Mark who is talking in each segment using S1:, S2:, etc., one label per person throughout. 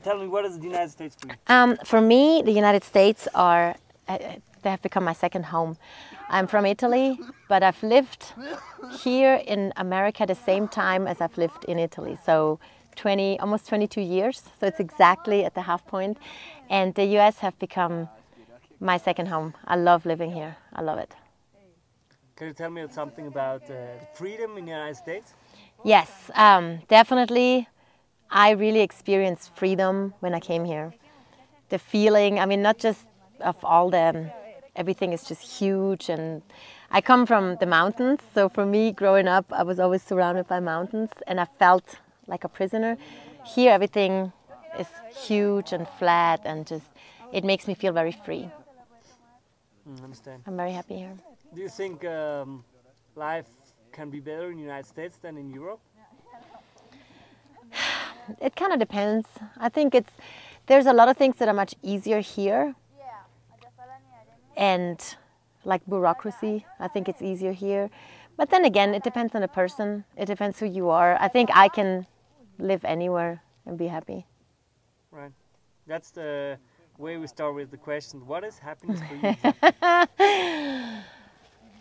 S1: tell me, what is the United States for you?
S2: For me, the United States are, they have become my second home. I'm from Italy, but I've lived here in America the same time as I've lived in Italy. So almost 22 years. So it's exactly at the half point. And the US have become my second home. I love living here. I love it.
S1: Can you tell me something about freedom in the United States?
S2: Yes, definitely. I really experienced freedom when I came here. The feeling, I mean, not just of all the, everything is just huge. And I come from the mountains. So for me, growing up, I was always surrounded by mountains and I felt like a prisoner. Here, everything is huge and flat and just, it makes me feel very free.
S1: Understand.
S2: I'm very happy here.
S1: Do you think life can be better in the United States than in Europe?
S2: It kind of depends. I think there's a lot of things that are much easier here. And like bureaucracy, I think it's easier here. But then again, it depends on the person. It depends who you are. I think I can live anywhere and be happy.
S1: Right. That's the way we start with the question. What is happiness for you?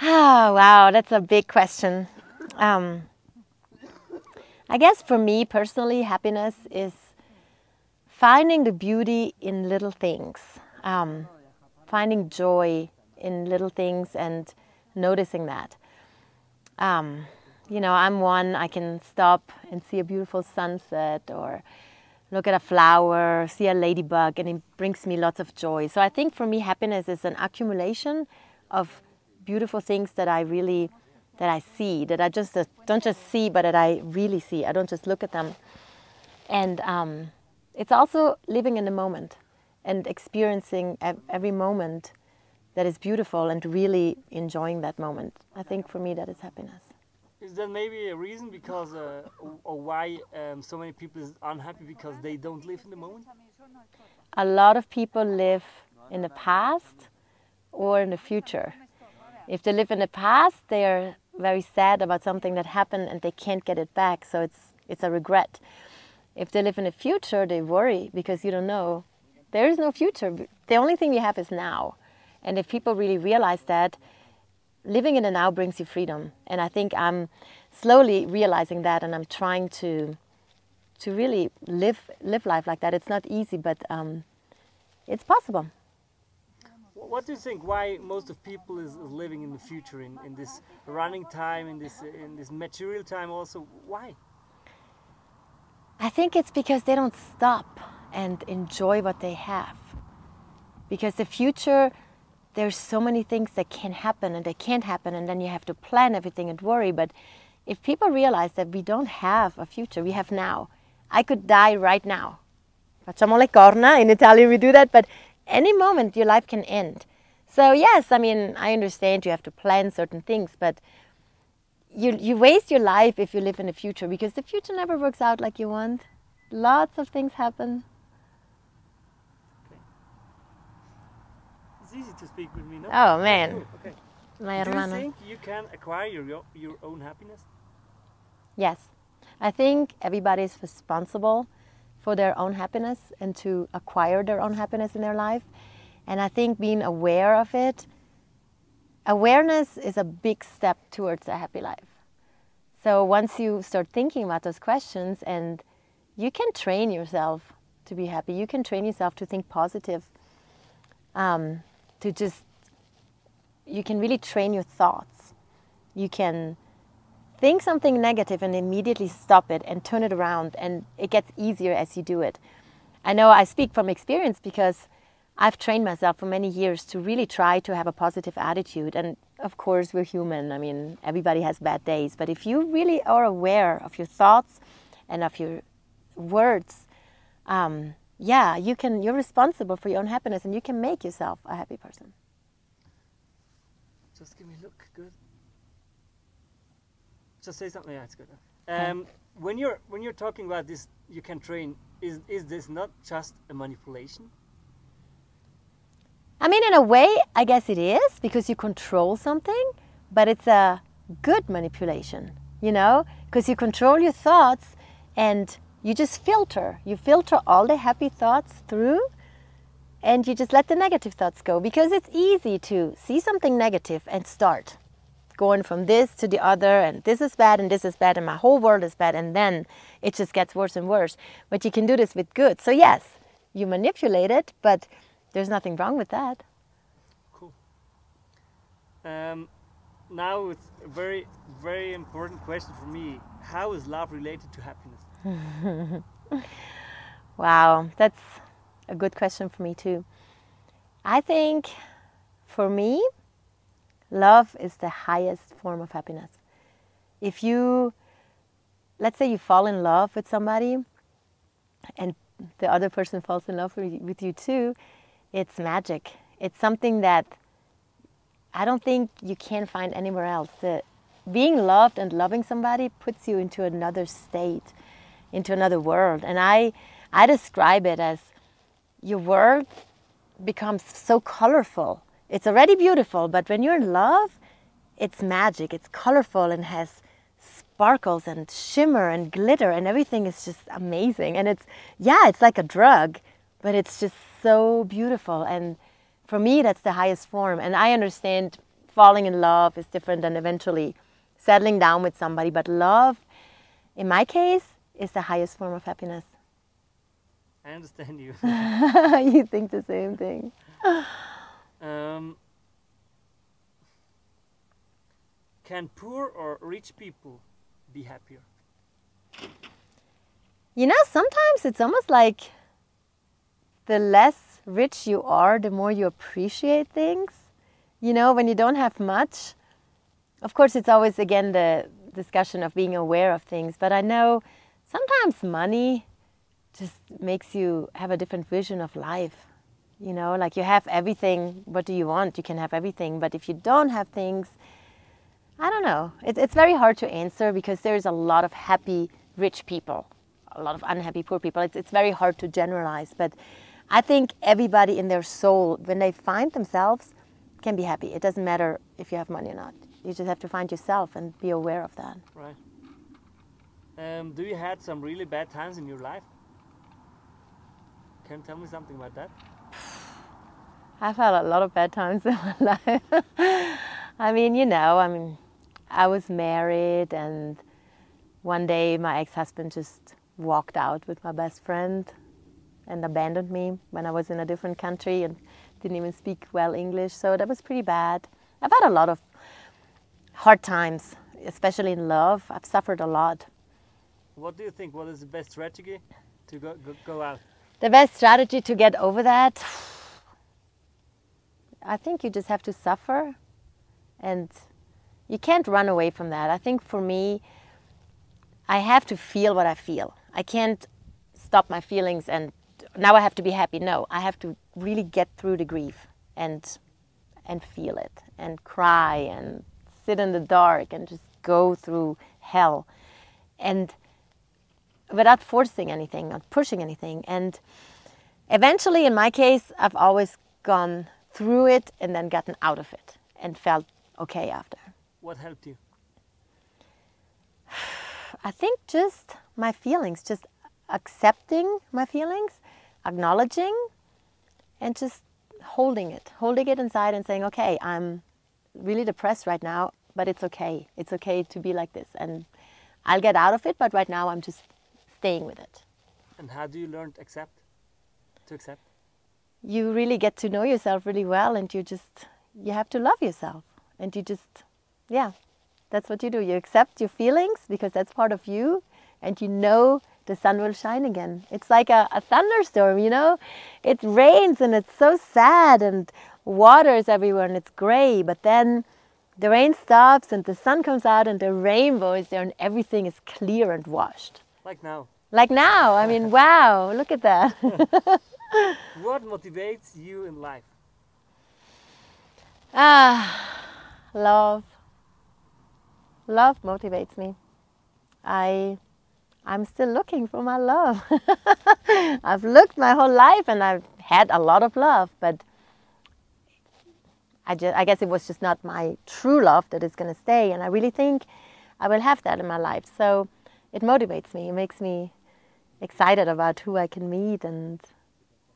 S2: Oh, wow, that's a big question. I guess for me personally, happiness is finding the beauty in little things, finding joy in little things and noticing that. You know, I'm one, I can stop and see a beautiful sunset or look at a flower, see a ladybug, and it brings me lots of joy. So I think for me, happiness is an accumulation of beautiful things that I see, that I just don't just see, but that I really see. I don't just look at them. And it's also living in the moment and experiencing every moment that is beautiful and really enjoying that moment. I think for me that is happiness.
S1: Is that maybe a reason because, or why so many people is unhappy because they don't live in the moment?
S2: A lot of people live in the past or in the future. If they live in the past, they are very sad about something that happened and they can't get it back, so it's a regret. If they live in the future, they worry because you don't know. There is no future. The only thing you have is now. And if people really realize that, living in the now brings you freedom. And I think I'm slowly realizing that, and I'm trying to really live life like that. It's not easy, but it's possible.
S1: What do you think? Why most of people is living in the future, in this running time, in this material time also? Why?
S2: I think it's because they don't stop and enjoy what they have. Because the future, there's so many things that can happen and they can't happen, and then you have to plan everything and worry. But if people realize that we don't have a future, we have now. I could die right now. Facciamo le corna, in Italian we do that, but any moment your life can end. So yes, I mean, I understand you have to plan certain things, but you waste your life if you live in the future, because the future never works out like you want. Lots of things happen.
S1: It's easy to speak with me, no?
S2: Oh man,
S1: okay.
S2: My
S1: Do you
S2: hermano.
S1: think you can acquire your own happiness?
S2: Yes, I think everybody is responsible for their own happiness and to acquire their own happiness in their life. And I think being aware of it, awareness is a big step towards a happy life. So once you start thinking about those questions, and you can train yourself to be happy, you can train yourself to think positive, you can really train your thoughts. You can think something negative and immediately stop it and turn it around, and it gets easier as you do it. I know I speak from experience because I've trained myself for many years to really try to have a positive attitude. And of course, we're human. I mean, everybody has bad days. But if you really are aware of your thoughts and of your words, yeah, you're responsible for your own happiness, and you can make yourself a happy person.
S1: Just give me a look. Good. Just say something. Yeah, it's good. When you're talking about this, you can train. Is this not just a manipulation?
S2: I mean, in a way, I guess it is, because you control something, but it's a good manipulation, you know, because you control your thoughts and you just filter. You filter all the happy thoughts through, and you just let the negative thoughts go, because it's easy to see something negative and start going from this to the other, and this is bad and this is bad and my whole world is bad, and then it just gets worse and worse. But you can do this with good. So yes, you manipulate it, but there's nothing wrong with that.
S1: Cool. Now it's a very, very important question for me. How is love related to happiness?
S2: Wow, that's a good question for me too. I think for me, love is the highest form of happiness. If you, let's say you fall in love with somebody and the other person falls in love with you too, it's magic. It's something that I don't think you can find anywhere else. Being loved and loving somebody puts you into another state, into another world. And I describe it as your world becomes so colorful. It's already beautiful, but when you're in love, it's magic. It's colorful and has sparkles and shimmer and glitter, and everything is just amazing. And it's like a drug, but it's just so beautiful. And for me, that's the highest form. And I understand falling in love is different than eventually settling down with somebody. But love, in my case, is the highest form of happiness.
S1: I understand you.
S2: You think the same thing.
S1: Can poor or rich people be happier?
S2: You know, sometimes it's almost like the less rich you are, the more you appreciate things. You know, when you don't have much, of course, it's always, again, the discussion of being aware of things. But I know sometimes money just makes you have a different vision of life. You know, like you have everything, what do you want? You can have everything. But if you don't have things, I don't know. It's very hard to answer, because there's a lot of happy rich people, a lot of unhappy poor people. It's very hard to generalize. But I think everybody in their soul, when they find themselves, can be happy. It doesn't matter if you have money or not. You just have to find yourself and be aware of that.
S1: Right. Do you had some really bad times in your life? Can you tell me something about that?
S2: I've had a lot of bad times in my life. I was married, and one day my ex-husband just walked out with my best friend and abandoned me when I was in a different country and didn't even speak well English. So that was pretty bad. I've had a lot of hard times, especially in love. I've suffered a lot.
S1: What do you think? What is the best strategy to go out?
S2: The best strategy to get over that, I think you just have to suffer, and you can't run away from that. I think for me, I have to feel what I feel. I can't stop my feelings and now I have to be happy. No, I have to really get through the grief and feel it and cry and sit in the dark and just go through hell, and without forcing anything, not pushing anything. And eventually, in my case, I've always gone through it and then gotten out of it and felt okay after.
S1: What helped you?
S2: I think just my feelings, just accepting my feelings, acknowledging, and just holding it inside and saying, okay, I'm really depressed right now, but it's okay. It's okay to be like this, and I'll get out of it, but right now I'm just staying with it.
S1: And how do you learn to accept?
S2: You really get to know yourself really well, and you have to love yourself, and that's what you do. You accept your feelings because that's part of you, and you know the sun will shine again. It's like a thunderstorm, you know? It rains and it's so sad and water is everywhere and it's gray, but then the rain stops and the sun comes out and the rainbow is there and everything is clear and washed.
S1: Like now.
S2: Like now. I mean, wow, look at that.
S1: What motivates you in life?
S2: Love. Love motivates me. I'm still looking for my love. I've looked my whole life and I've had a lot of love, but I guess it was just not my true love that is going to stay, and I really think I will have that in my life. So it motivates me. It makes me excited about who I can meet. And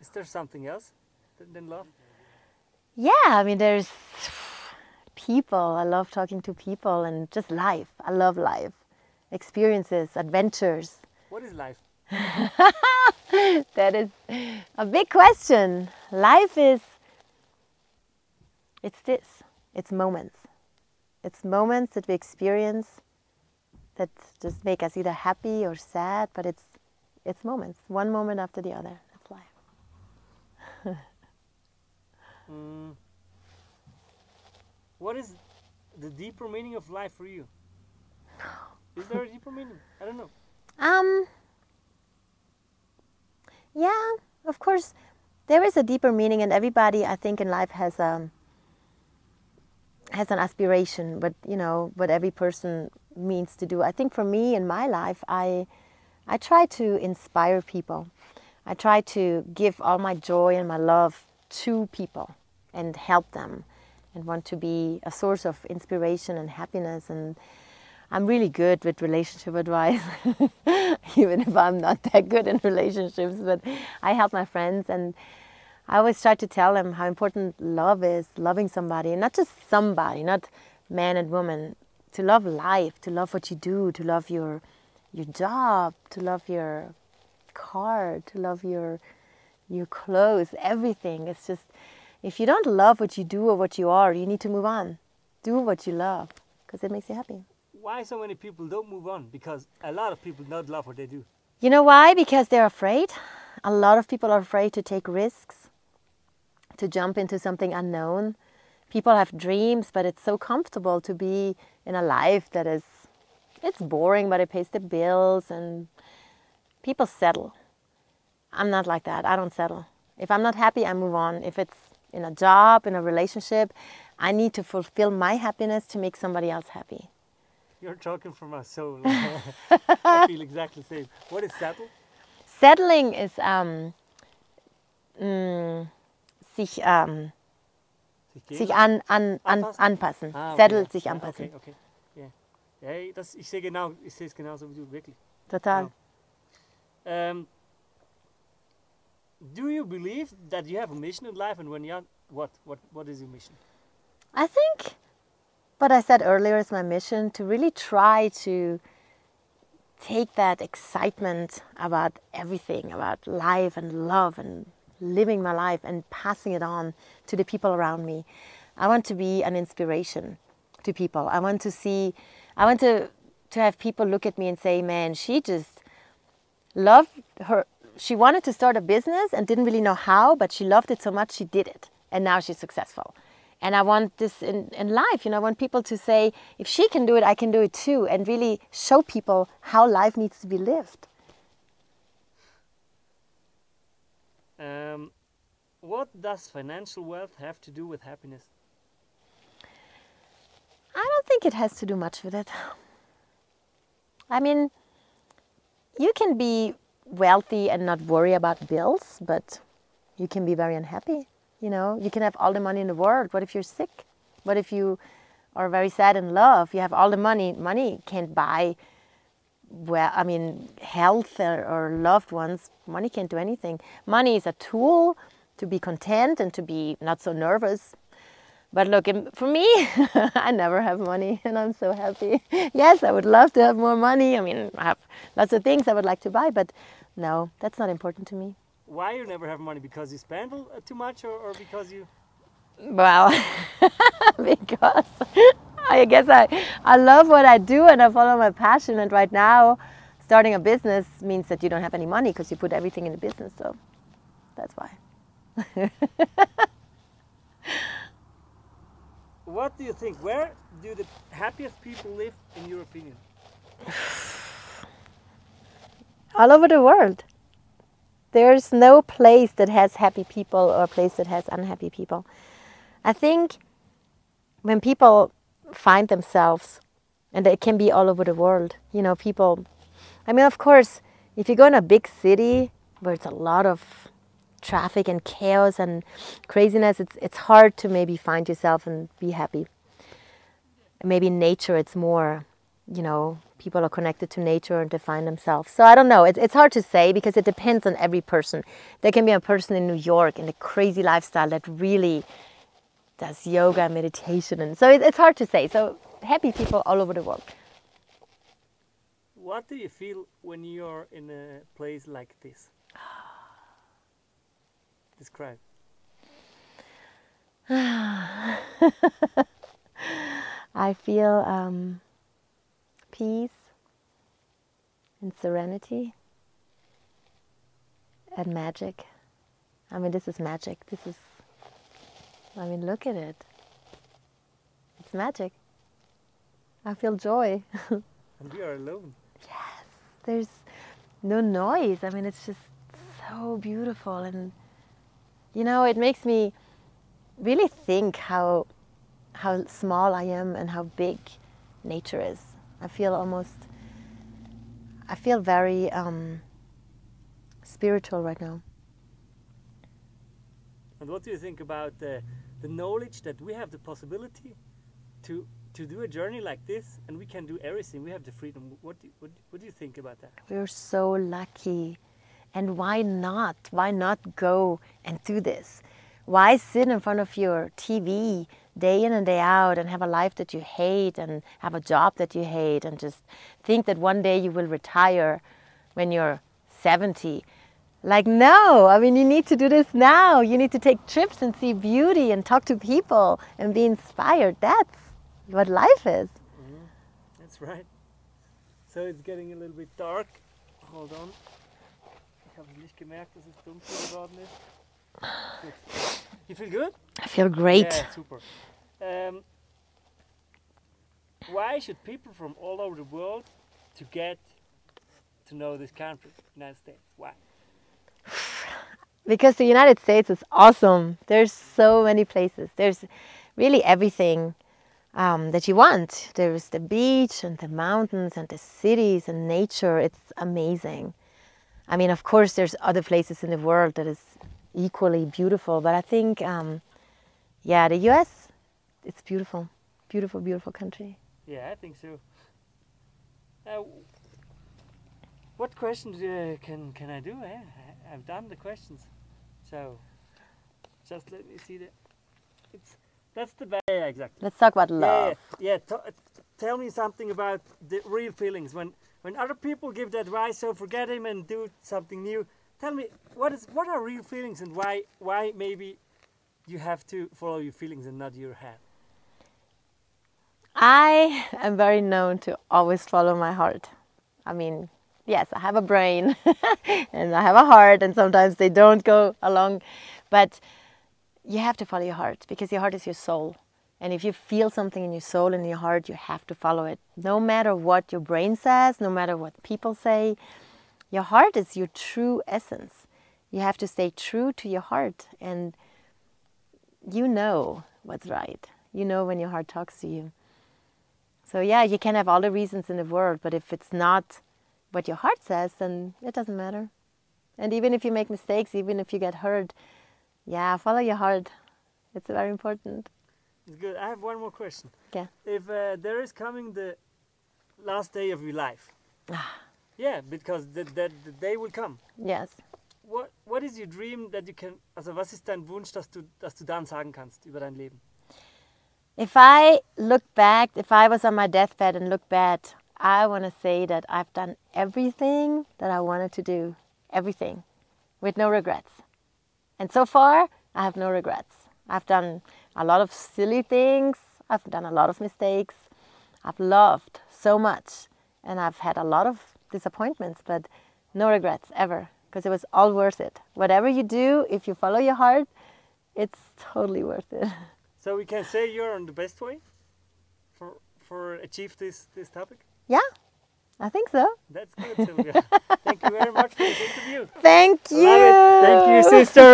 S1: Is there something else than love?
S2: yeah, I mean, there's people. I love talking to people and just life. I love life, experiences, adventures.
S1: What is life?
S2: That is a big question. Life is, it's this, it's moments. It's moments that we experience that just make us either happy or sad, but it's moments, one moment after the other. That's life.
S1: What is the deeper meaning of life for you? Is there a deeper meaning? I don't know.
S2: Yeah, of course, there is a deeper meaning, and everybody, I think, in life has an aspiration, but what every person means to do. I think for me in my life, I try to inspire people. I try to give all my joy and my love to people and help them, and want to be a source of inspiration and happiness. And I'm really good with relationship advice, even if I'm not that good in relationships, but I help my friends, and I always try to tell them how important love is, loving somebody, and not just somebody, not man and woman, to love life, to love what you do, to love your job, to love your car, to love your clothes, everything. It's just, if you don't love what you do or what you are, you need to move on. Do what you love, because it makes you happy.
S1: Why so many people don't move on? Because a lot of people don't love what they do.
S2: You know why? Because they're afraid. A lot of people are afraid to take risks, to jump into something unknown. People have dreams, but it's so comfortable to be in a life that is, it's boring, but it pays the bills, and people settle. I'm not like that. I don't settle. If I'm not happy, I move on. If it's in a job, in a relationship, I need to fulfill my happiness to make somebody else happy.
S1: You're talking from my soul. I feel exactly the same. What is settle?
S2: Settling is sich anpassen.
S1: Okay.
S2: Settle, sich anpassen.
S1: Okay. Yeah. Ja, ich sehe es genauso wie du, wirklich.
S2: Total.
S1: Wow. Do you believe that you have a mission in life, and when you're what is your mission?
S2: I think what I said earlier is my mission, to really try to take that excitement about everything, about life and love and living my life, and passing it on to the people around me. I want to be an inspiration to people. I want to have people look at me and say, man, she just loved her. She wanted to start a business and didn't really know how, but she loved it so much she did it, and now she's successful. And I want this in life, I want people to say, if she can do it, I can do it too, and really show people how life needs to be lived.
S1: What does financial wealth have to do with happiness?
S2: I don't think it has to do much with it. I mean, you can be wealthy and not worry about bills, but you can be very unhappy. You can have all the money in the world. What if you're sick? What if you are very sad in love? You have all the money. Money can't buy, health or loved ones. Money can't do anything. Money is a tool to be content and to be not so nervous. But look, for me, I never have money, and I'm so happy. Yes, I would love to have more money. I have lots of things I would like to buy, but no, that's not important to me.
S1: Why you never have money? Because you spend too much, or because you...
S2: Well, because I guess I love what I do, and I follow my passion. And right now, starting a business means that you don't have any money because you put everything in the business. So that's why.
S1: What do you think? Where do the happiest people live, in your opinion?
S2: All over the world. There's no place that has happy people or a place that has unhappy people. I think when people find themselves, and it can be all over the world, people, of course, if you go in a big city where it's a lot of traffic and chaos and craziness, it's hard to maybe find yourself and be happy. Maybe in nature it's more, people are connected to nature and define themselves. So I don't know. It's hard to say because it depends on every person. There can be a person in New York in a crazy lifestyle that really does yoga and meditation. And so it's hard to say. So happy people all over the world.
S1: What do you feel when you're in a place like this? Describe.
S2: I feel peace and serenity and magic. I mean, this is magic. I mean, look at it. It's magic. I feel joy.
S1: And we are alone.
S2: Yes, there's no noise. I mean, it's just so beautiful. And, you know, it makes me really think how small I am and how big nature is. I feel very spiritual right now.
S1: And what do you think about the knowledge that we have the possibility to do a journey like this, and we can do everything? We have the freedom. What do you think about that?
S2: We're so lucky. And why not? Why not go and do this? Why sit in front of your TV day in and day out and have a life that you hate and have a job that you hate and just think that one day you will retire when you're 70? Like, no, I mean, you need to do this now. You need to take trips and see beauty and talk to people and be inspired. That's what life is.
S1: Mm-hmm. That's right. So it's getting a little bit dark. Hold on. Ich habe nicht gemerkt, dass es dunkel geworden ist. Good. You feel good?
S2: I feel great.
S1: Yeah, super. Why should people from all over the world to get to know this country, United States? Why?
S2: Because the United States is awesome. There's so many places. There's really everything that you want. There's the beach and the mountains and the cities and nature. It's amazing. I mean, of course, there's other places in the world that is equally beautiful. But I think, yeah, the U.S., it's beautiful. Beautiful, beautiful country.
S1: Yeah, I think so. What questions can I do? I've done the questions. So, just let me see that's the bad. Yeah, exactly.
S2: Let's talk about love.
S1: Yeah. Tell me something about the real feelings. When other people give the advice, so forget him and do something new. Tell me, what are real feelings, and why maybe you have to follow your feelings and not your head?
S2: I am very known to always follow my heart. I mean, yes, I have a brain and I have a heart, and sometimes they don't go along, but you have to follow your heart because your heart is your soul. And if you feel something in your soul and your heart, you have to follow it. No matter what your brain says, no matter what people say, your heart is your true essence. You have to stay true to your heart, and you know what's right. You know when your heart talks to you. So yeah, you can have all the reasons in the world, but if it's not what your heart says, then it doesn't matter. And even if you make mistakes, even if you get hurt, yeah, follow your heart. It's very important.
S1: It's good. I have one more question.
S2: Yeah.
S1: If there is coming the last day of your life, yeah, because the day will come.
S2: Yes.
S1: What is your dream that you can? Also, was ist dein Wunsch, dass du dann sagen kannst über dein Leben?
S2: If I look back, if I was on my deathbed and look back, I want to say that I've done everything that I wanted to do, everything, with no regrets. And so far, I have no regrets. I've done a lot of silly things. I've done a lot of mistakes. I've loved so much. And I've had a lot of disappointments, but no regrets ever, because it was all worth it. Whatever you do, if you follow your heart, it's totally worth it.
S1: So we can say you're on the best way for achieve this topic?
S2: Yeah, I think so.
S1: That's good, Sylvia. Thank you very much for this interview.
S2: Thank you.
S1: Love it. Thank you, sister.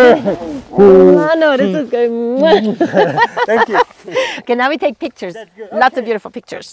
S2: Oh, no, this is good.
S1: Thank you.
S2: Okay, now we take pictures.
S1: That's good.
S2: Lots of
S1: Okay.
S2: beautiful pictures.